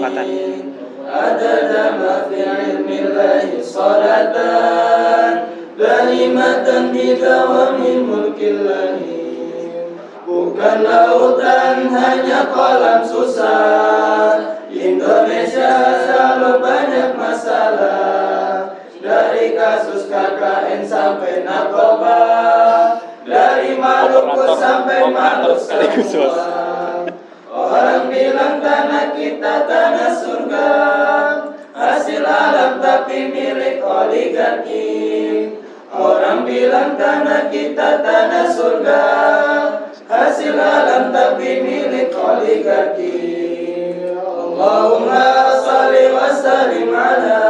kesempatan. Adada ma fi ilmillahi salatan daimatan bidawami mulkillahi. Bukan lautan hanya kolam susah, Indonesia selalu banyak masalah. Dari kasus KKN sampai narkoba, dari Maluku sampai Maluku semua. Orang bilang tanah kita tanah surga, hasil alam tapi milik oligarki. Orang bilang tanah kita tanah surga, hasil alam tapi milik oligarki. Allahumma salli wa sallim ala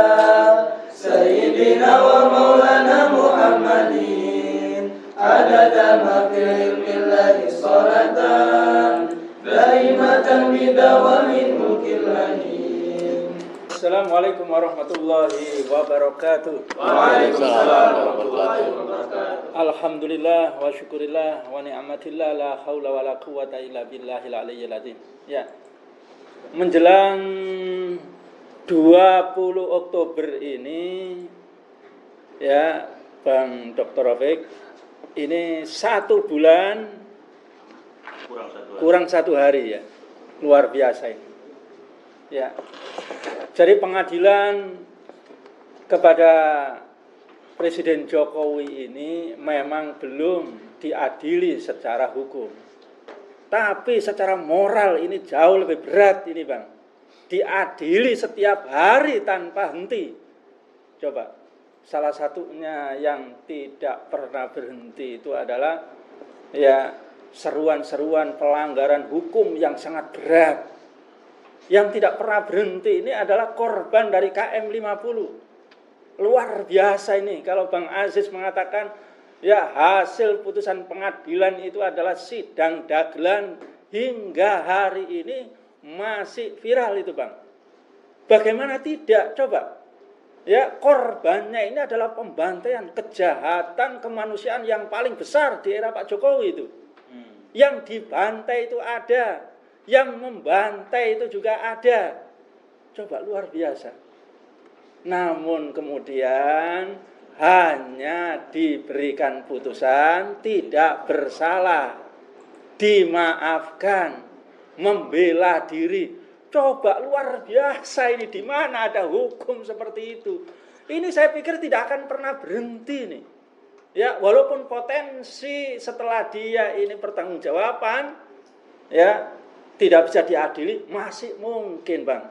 Sayyidina wa maulana Muhammadin. Adada ma fi ilmillahi salatan daimatan bidawamin mulkillahi. Assalamualaikum warahmatullahi wabarakatuh. Waalaikumsalam warahmatullahi wabarakatuh. Alhamdulillah wa syukurillah wa ni'matillah la haula wa la quwata illa billahil aliyyil azim. Ya. Menjelang 20 Oktober ini ya, Bang Dr. Rafiq, ini 1 bulan kurang 1 hari ya. Luar biasa ini. Ya. Jadi pengadilan kepada Presiden Jokowi ini memang belum diadili secara hukum. Tapi secara moral ini jauh lebih berat ini, Bang. Diadili setiap hari tanpa henti. Coba, salah satunya yang tidak pernah berhenti itu adalah ya seruan-seruan pelanggaran hukum yang sangat berat. Yang tidak pernah berhenti ini adalah korban dari KM 50. Luar biasa ini kalau Bang Aziz mengatakan ya hasil putusan pengadilan itu adalah sidang dagelan hingga hari ini masih viral itu, Bang. Bagaimana tidak? Coba. Ya, korbannya ini adalah pembantaian, kejahatan kemanusiaan yang paling besar di era Pak Jokowi itu. Yang dibantai itu ada, yang membantai itu juga ada. Coba, luar biasa. Namun kemudian hanya diberikan putusan tidak bersalah, dimaafkan, membela diri. Coba, luar biasa ini, di mana ada hukum seperti itu. Ini saya pikir tidak akan pernah berhenti nih. Ya, walaupun potensi setelah dia ini pertanggungjawaban ya tidak bisa diadili, masih mungkin, Bang.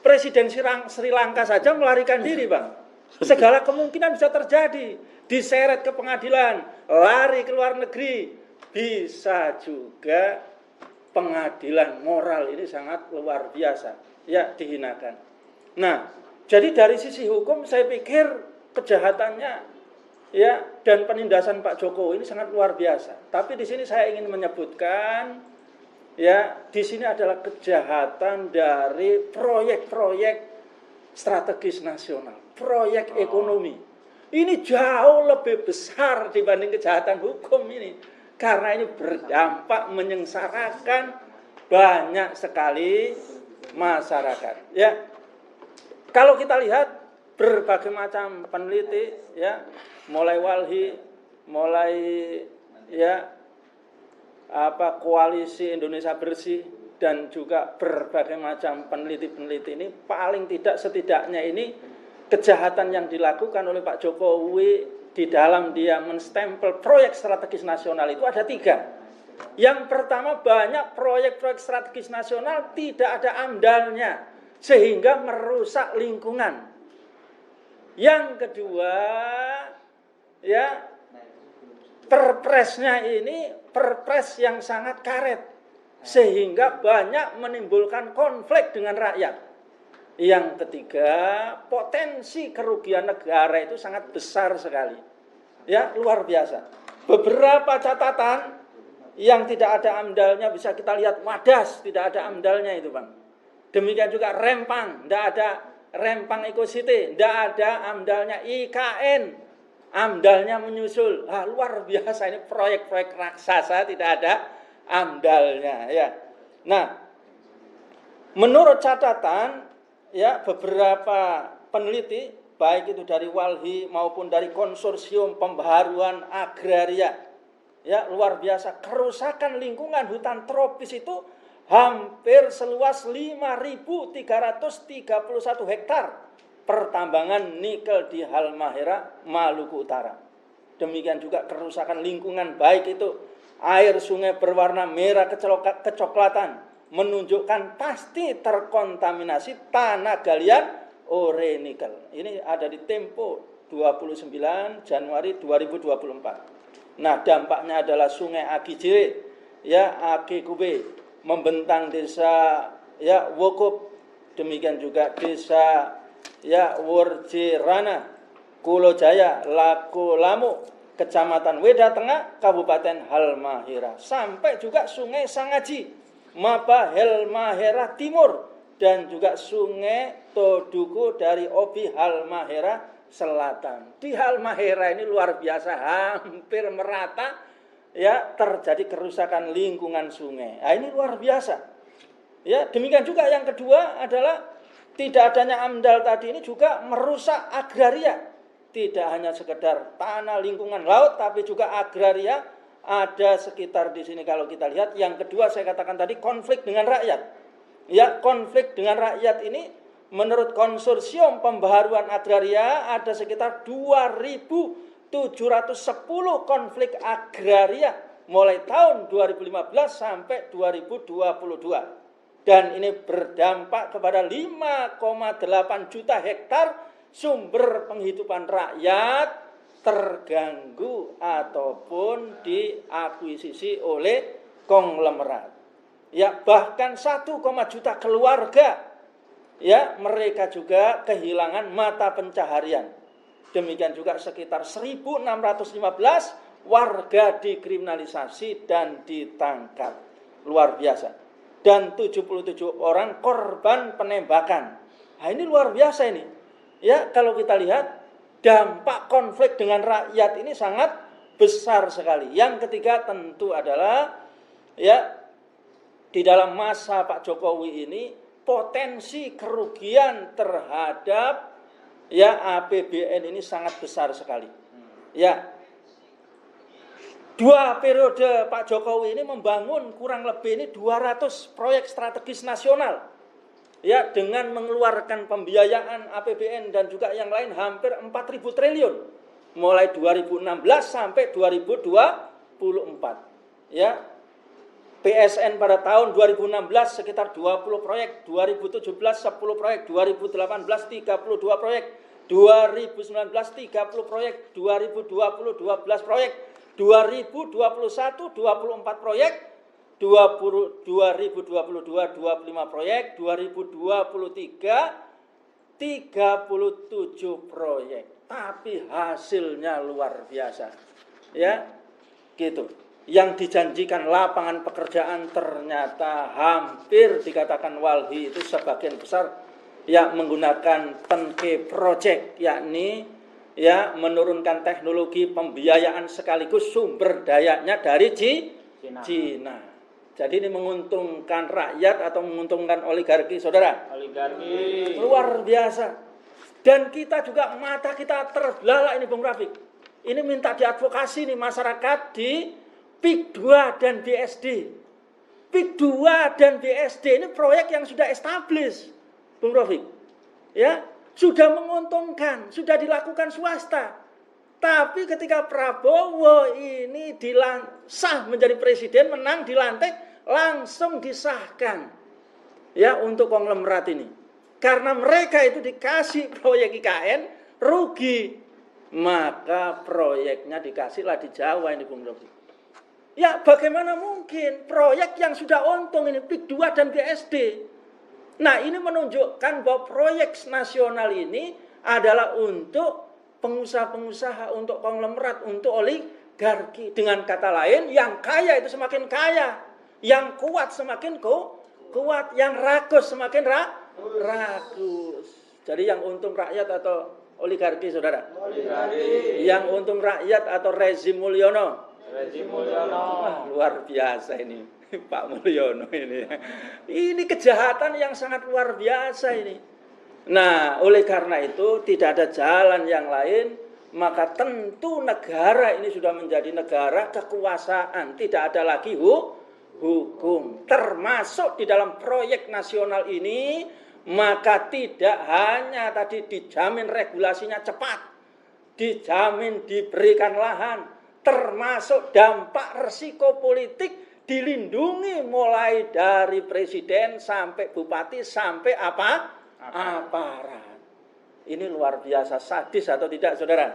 Presiden Sri Lanka saja melarikan diri, Bang. Segala kemungkinan bisa terjadi. Diseret ke pengadilan, lari ke luar negeri. Bisa juga pengadilan moral ini sangat luar biasa. Ya, dihinakan. Nah, jadi dari sisi hukum saya pikir kejahatannya ya dan penindasan Pak Jokowi ini sangat luar biasa. Tapi di sini saya ingin menyebutkan ya, di sini adalah kejahatan dari proyek-proyek strategis nasional, proyek ekonomi. Ini jauh lebih besar dibanding kejahatan hukum ini. Karena ini berdampak menyengsarakan banyak sekali masyarakat. Ya, kalau kita lihat berbagai macam peneliti, ya, mulai Walhi, mulai ya Koalisi Indonesia Bersih dan juga berbagai macam peneliti-peneliti ini paling tidak setidaknya ini kejahatan yang dilakukan oleh Pak Jokowi di dalam dia menstempel proyek strategis nasional itu ada 3. Yang pertama, banyak proyek-proyek strategis nasional tidak ada AMDAL-nya sehingga merusak lingkungan. Yang kedua, ya, perpresnya ini perpres yang sangat karet sehingga banyak menimbulkan konflik dengan rakyat. Yang ketiga, potensi kerugian negara itu sangat besar sekali. Ya, luar biasa. Beberapa catatan yang tidak ada AMDAL-nya bisa kita lihat. Wadas tidak ada AMDAL-nya itu, Bang. Demikian juga Rempang, tidak ada Rempang Eco City, tidak ada AMDAL-nya. IKN, AMDAL-nya menyusul. Luar biasa ini proyek-proyek raksasa tidak ada AMDAL-nya ya. Nah, Menurut catatan ya beberapa peneliti baik itu dari Walhi maupun dari konsorsium pembaharuan agraria, ya luar biasa, kerusakan lingkungan hutan tropis itu hampir seluas 5.331 hektar pertambangan nikel di Halmahera, Maluku Utara. Demikian juga kerusakan lingkungan baik itu air sungai berwarna merah kecoklatan, menunjukkan pasti terkontaminasi tanah galian ore nikel. Ini ada di Tempo 29 Januari 2024. Nah, dampaknya adalah Sungai Agijire, ya Akikube, membentang desa ya Wokup, demikian juga desa ya Wurjerana, Kulo Jaya, Lako Lamu, Kecamatan Weda Tengah, Kabupaten Halmahera, sampai juga Sungai Sangaji, Maba Halmahera Timur, dan juga Sungai Toduku dari Obi Halmahera Selatan. Di Halmahera ini luar biasa, hampir merata ya terjadi kerusakan lingkungan sungai. Nah, ini luar biasa. Ya, demikian juga yang kedua adalah tidak adanya AMDAL tadi ini juga merusak agraria. Tidak hanya sekedar tanah, lingkungan, laut, tapi juga agraria ada sekitar di sini kalau kita lihat. Yang kedua saya katakan tadi konflik dengan rakyat. Ya, konflik dengan rakyat ini menurut konsorsium pembaharuan agraria ada sekitar 2.710 konflik agraria mulai tahun 2015 sampai 2022. Dan ini berdampak kepada 5,8 juta hektar sumber penghidupan rakyat terganggu ataupun diakuisisi oleh konglomerat. Ya, bahkan 1, juta keluarga ya mereka juga kehilangan mata pencaharian. Demikian juga sekitar 1.615 warga dikriminalisasi dan ditangkap. Luar biasa. Dan 77 orang korban penembakan. Nah, ini luar biasa ini. Ya, kalau kita lihat dampak konflik dengan rakyat ini sangat besar sekali. Yang ketiga tentu adalah ya di dalam masa Pak Jokowi ini potensi kerugian terhadap ya APBN ini sangat besar sekali. Ya. 2 periode Pak Jokowi ini membangun kurang lebih ini 200 proyek strategis nasional. Ya, dengan mengeluarkan pembiayaan APBN dan juga yang lain hampir 4.000 triliun. Mulai 2016 sampai 2024. Ya. PSN pada tahun 2016 sekitar 20 proyek, 2017 10 proyek, 2018 32 proyek, 2019 30 proyek, 2020 12 proyek, 2021 24 proyek, 2022 25 proyek, 2023 37 proyek. Tapi hasilnya luar biasa. Ya, gitu. Yang dijanjikan lapangan pekerjaan ternyata hampir dikatakan Walhi itu sebagian besar ya menggunakan turnkey project, yakni ya menurunkan teknologi pembiayaan sekaligus sumber dayanya dari Cina. Jadi ini menguntungkan rakyat atau menguntungkan oligarki, saudara? Oligarki. Luar biasa. Dan kita juga mata kita terbelalak ini Bung Rafiq. Ini minta diadvokasi nih masyarakat di PIK 2 dan BSD. PIK 2 dan BSD ini proyek yang sudah established, Bung Rafiq. Ya, sudah menguntungkan, sudah dilakukan swasta. Tapi ketika Prabowo ini sah menjadi presiden, menang dilantik, langsung disahkan ya untuk konglomerat ini. Karena mereka itu dikasih proyek IKN rugi, maka proyeknya dikasihlah di Jawa ini Bung Rofi. Ya, bagaimana mungkin proyek yang sudah untung ini PIK 2 dan BSD. Nah, ini menunjukkan bahwa proyek nasional ini adalah untuk pengusaha-pengusaha, untuk konglomerat, untuk oligarki. Dengan kata lain, yang kaya itu semakin kaya, yang kuat semakin kuat, yang rakus semakin rakus. Jadi yang untung rakyat atau oligarki, saudara? Oligarki. Yang untung rakyat atau rezim Mulyono? Rezim Mulyono. Wah, luar biasa ini. Pak Mulyono ini. Ini kejahatan yang sangat luar biasa ini. Nah, oleh karena itu tidak ada jalan yang lain, maka tentu negara ini sudah menjadi negara kekuasaan, tidak ada lagi hukum. Termasuk di dalam proyek nasional ini, maka tidak hanya tadi dijamin regulasinya cepat, dijamin diberikan lahan, termasuk dampak resiko politik dilindungi mulai dari presiden sampai bupati sampai aparat. Ini luar biasa sadis atau tidak, saudara?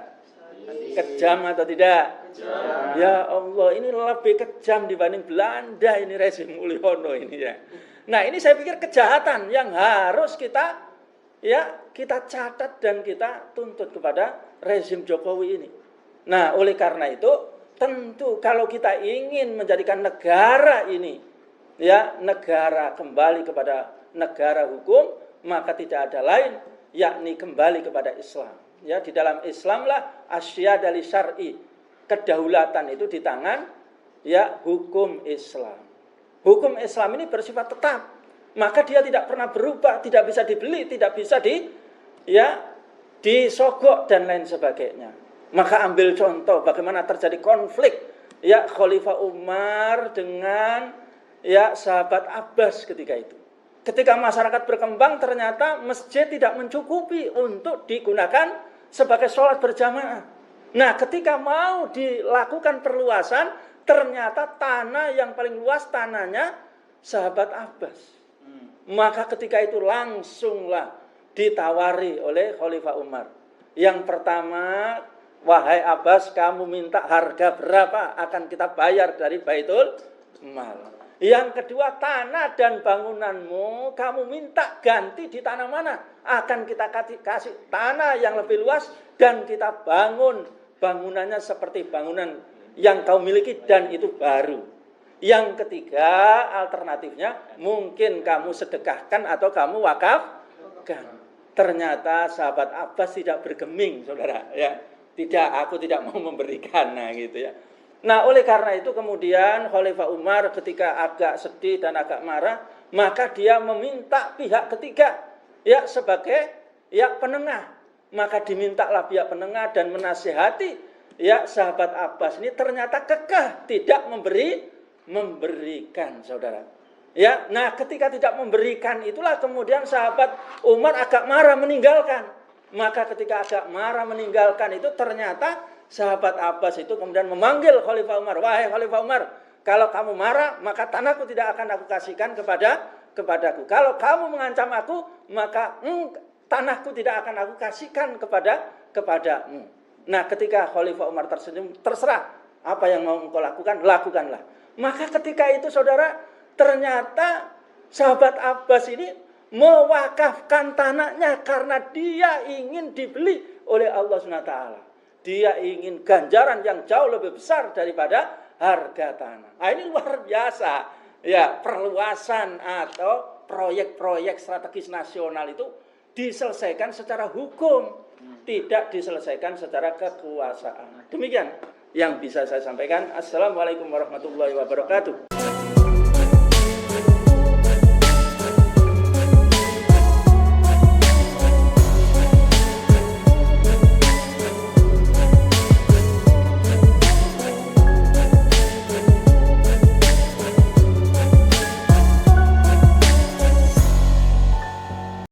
Kejam atau tidak? Kejam. Ya Allah, ini lebih kejam dibanding Belanda ini rezim Mulyono ini ya. Nah, ini saya pikir kejahatan yang harus kita catat dan kita tuntut kepada rezim Jokowi ini. Nah, oleh karena itu tentu kalau kita ingin menjadikan negara ini negara kembali kepada negara hukum, maka tidak ada lain yakni kembali kepada Islam. Ya, di dalam Islamlah asyhadu li syar'i. Kedaulatan itu di tangan hukum Islam. Hukum Islam ini bersifat tetap. Maka dia tidak pernah berubah, tidak bisa dibeli, tidak bisa disogok dan lain sebagainya. Maka ambil contoh bagaimana terjadi konflik Khalifah Umar dengan sahabat Abbas ketika itu. Ketika masyarakat berkembang, ternyata masjid tidak mencukupi untuk digunakan sebagai sholat berjamaah. Nah, ketika mau dilakukan perluasan, ternyata tanah yang paling luas tanahnya sahabat Abbas. Maka ketika itu langsunglah ditawari oleh Khalifah Umar. Yang pertama, wahai Abbas, kamu minta harga berapa akan kita bayar dari Baitul Mal. Yang kedua, tanah dan bangunanmu kamu minta ganti di tanah mana? Akan kita kasih tanah yang lebih luas dan kita bangun bangunannya seperti bangunan yang kau miliki dan itu baru. Yang ketiga, alternatifnya mungkin kamu sedekahkan atau kamu wakafkan. Ternyata sahabat Abbas tidak bergeming, saudara. Ya, tidak, aku tidak mau memberikan, nah gitu ya. Nah, oleh karena itu kemudian Khalifah Umar ketika agak sedih dan agak marah, maka dia meminta pihak ketiga sebagai penengah. Maka dimintalah pihak penengah dan menasihati sahabat Abbas ini ternyata kekeh tidak memberikan, saudara. Nah, ketika tidak memberikan itulah kemudian sahabat Umar agak marah meninggalkan. Maka ketika agak marah meninggalkan itu ternyata sahabat Abbas itu kemudian memanggil Khalifah Umar, wahai Khalifah Umar, kalau kamu marah maka tanahku tidak akan aku kasihkan kepadaku. Kalau kamu mengancam aku maka tanahku tidak akan aku kasihkan kepadamu. Nah, ketika Khalifah Umar tersenyum, terserah apa yang mau engkau lakukan, lakukanlah. Maka ketika itu saudara, ternyata sahabat Abbas ini mewakafkan tanahnya karena dia ingin dibeli oleh Allah SWT. Dia ingin ganjaran yang jauh lebih besar daripada harga tanah. Nah, ini luar biasa. Perluasan atau proyek-proyek strategis nasional itu diselesaikan secara hukum, tidak diselesaikan secara kekuasaan. Demikian yang bisa saya sampaikan. Assalamualaikum warahmatullahi wabarakatuh.